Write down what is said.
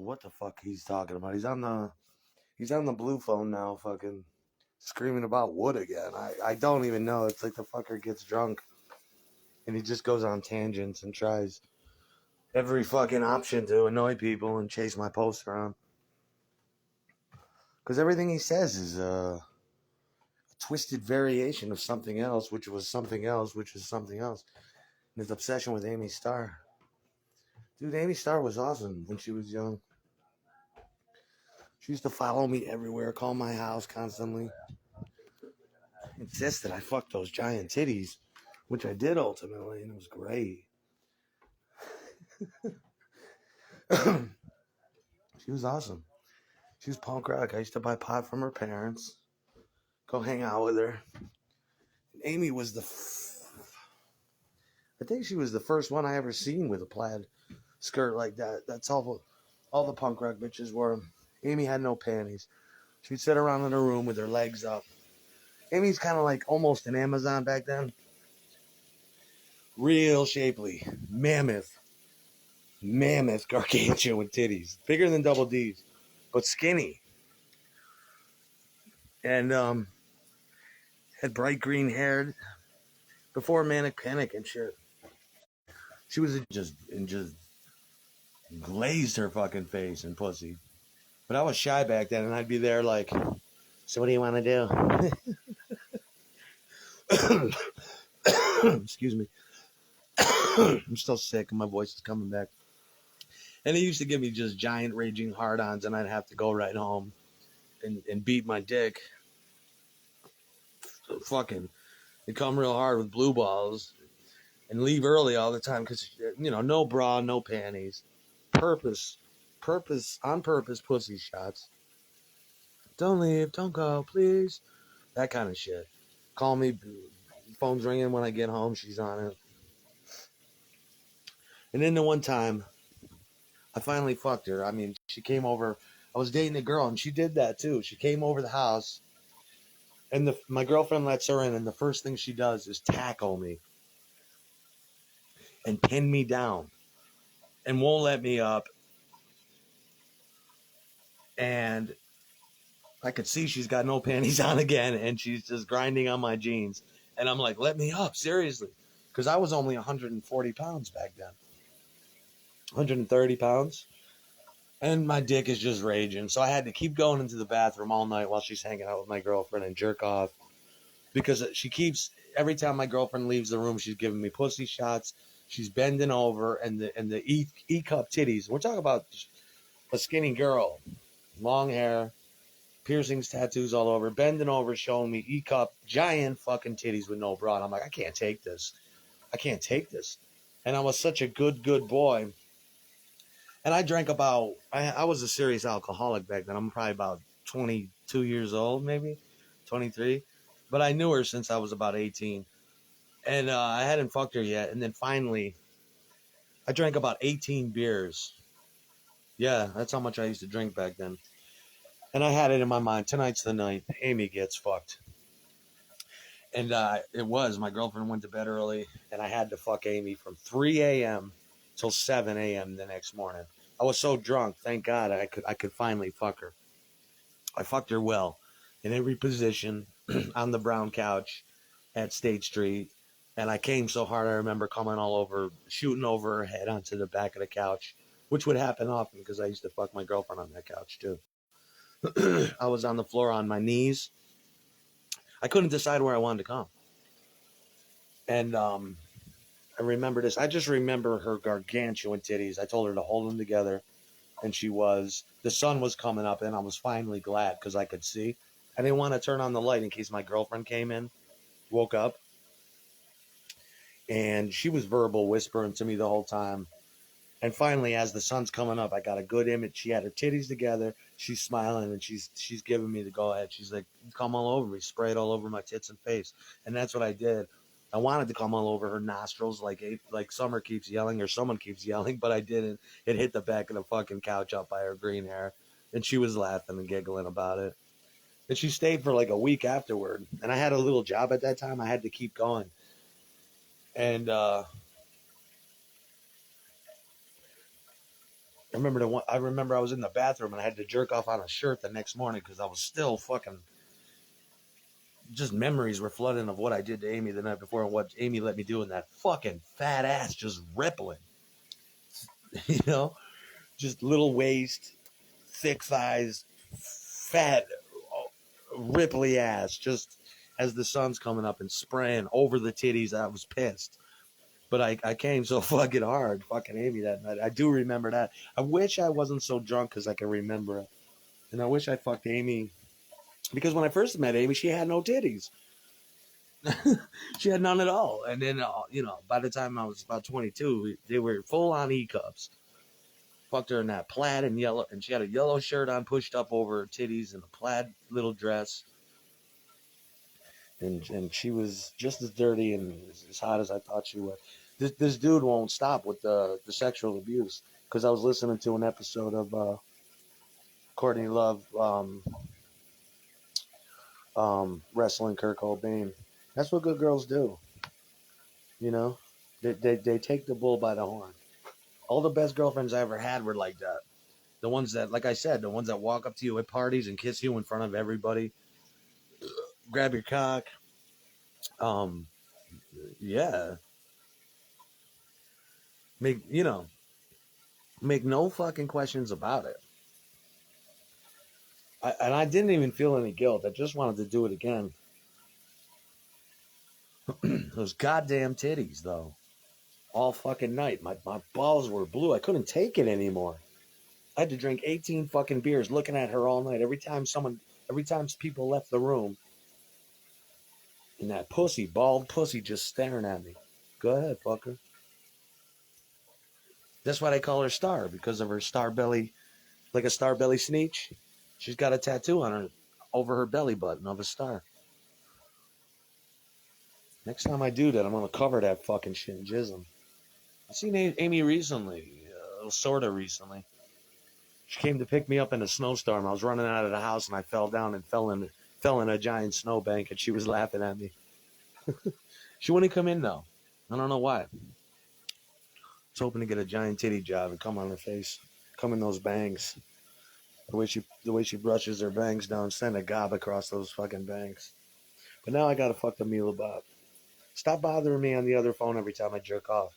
what the fuck he's talking about. He's on the blue phone now, fucking screaming about wood again. I don't even know. It's like the fucker gets drunk and he just goes on tangents and tries every fucking option to annoy people and chase my posts around. Because everything he says is a twisted variation of something else, which was something else, which is something else. And his obsession with Amy Starr. Dude, Amy Starr was awesome when she was young. She used to follow me everywhere, call my house constantly. Insisted I fucked those giant titties, which I did ultimately, and it was great. She was awesome. She was punk rock. I used to buy pot from her parents, go hang out with her. And Amy was I think she was the first one I ever seen with a plaid skirt like that. That's all the punk rock bitches wore. Amy had no panties. She'd sit around in her room with her legs up. Amy's kind of like almost an Amazon back then. Real shapely. Mammoth gargantuan titties. Bigger than double D's, but skinny. And had bright green hair before Manic Panic and shit. She was just glazed her fucking face and pussy. But I was shy back then, and I'd be there like, so what do you want to do? Excuse me. I'm still sick and my voice is coming back. And he used to give me just giant raging hard-ons, and I'd have to go right home and beat my dick. So fucking, and come real hard with blue balls and leave early all the time because, no bra, no panties. On purpose pussy shots. Don't leave, don't go, please. That kind of shit. Call me, phone's ringing when I get home, she's on it. And then the one time, I finally fucked her. I mean, she came over. I was dating a girl, and she did that too. She came over the house, and my girlfriend lets her in, and the first thing she does is tackle me and pin me down and won't let me up. And I could see she's got no panties on again, and she's just grinding on my jeans. And I'm like, let me up, seriously. Because I was only 140 pounds back then. 130 pounds. And my dick is just raging. So I had to keep going into the bathroom all night while she's hanging out with my girlfriend and jerk off. Because she keeps, every time my girlfriend leaves the room, she's giving me pussy shots. She's bending over, and the E-cup titties. We're talking about a skinny girl. Long hair. Piercings, tattoos all over, bending over, showing me E-cup, giant fucking titties with no bra. And I'm like, I can't take this. And I was such a good boy. And I drank I was a serious alcoholic back then. I'm probably about 22 years old, maybe 23. But I knew her since I was about 18. And I hadn't fucked her yet. And then finally, I drank about 18 beers. Yeah, that's how much I used to drink back then. And I had it in my mind, tonight's the night Amy gets fucked. And my girlfriend went to bed early, and I had to fuck Amy from 3 a.m. till 7 a.m. the next morning. I was so drunk, thank God I could finally fuck her. I fucked her well, in every position, on the brown couch at State Street. And I came so hard, I remember coming all over, shooting over her head onto the back of the couch, which would happen often because I used to fuck my girlfriend on that couch too. I was on the floor on my knees. I couldn't decide where I wanted to come. And I remember this. I just remember her gargantuan titties. I told her to hold them together. And the sun was coming up, and I was finally glad because I could see. I didn't want to turn on the light in case my girlfriend came in, woke up. And she was verbal whispering to me the whole time. And finally, as the sun's coming up, I got a good image. She had her titties together. She's smiling, and she's giving me the go-ahead. She's like, come all over me. Spray it all over my tits and face. And that's what I did. I wanted to come all over her nostrils like Summer keeps yelling or someone keeps yelling, but I didn't. It hit the back of the fucking couch up by her green hair. And she was laughing and giggling about it. And she stayed for like a week afterward. And I had a little job at that time. I had to keep going. And I remember I was in the bathroom and I had to jerk off on a shirt the next morning because I was still fucking. Just memories were flooding of what I did to Amy the night before and what Amy let me do, in that fucking fat ass just rippling. You know, just little waist, thick thighs, fat, ripply ass. Just as the sun's coming up and spraying over the titties, I was pissed. But I came so fucking hard, fucking Amy that night. I do remember that. I wish I wasn't so drunk because I can remember it. And I wish I fucked Amy because when I first met Amy, she had no titties. She had none at all. And then, by the time I was about 22, they were full on E cups. Fucked her in that plaid and yellow, and she had a yellow shirt on pushed up over her titties and a plaid little dress. And she was just as dirty and as hot as I thought she was. This dude won't stop with the sexual abuse because I was listening to an episode of Courtney Love wrestling Kurt Cobain. That's what good girls do, you know. They take the bull by the horn. All the best girlfriends I ever had were like that. The ones that, like I said, the ones that walk up to you at parties and kiss you in front of everybody, grab your cock. Um, yeah, make make no fucking questions about it. And I didn't even feel any guilt. I just wanted to do it again. Those goddamn titties, though, all fucking night. My balls were blue. I couldn't take it anymore. I had to drink 18 fucking beers looking at her all night. Every time people left the room, and that bald pussy just staring at me. Go ahead, fucker. That's why they call her Star, because of her star belly, like a star belly sneech. She's got a tattoo on her, over her belly button of a star. Next time I do that, I'm going to cover that fucking shit and jism. I seen Amy recently, sort of recently. She came to pick me up in a snowstorm. I was running out of the house and I fell down and fell in a giant snowbank, and she was laughing at me. She wouldn't come in though. I don't know why. I was hoping to get a giant titty job and come on her face, come in those bangs. The way she brushes her bangs down, send a gob across those fucking bangs. But now I gotta fuck the meal about. Stop bothering me on the other phone every time I jerk off.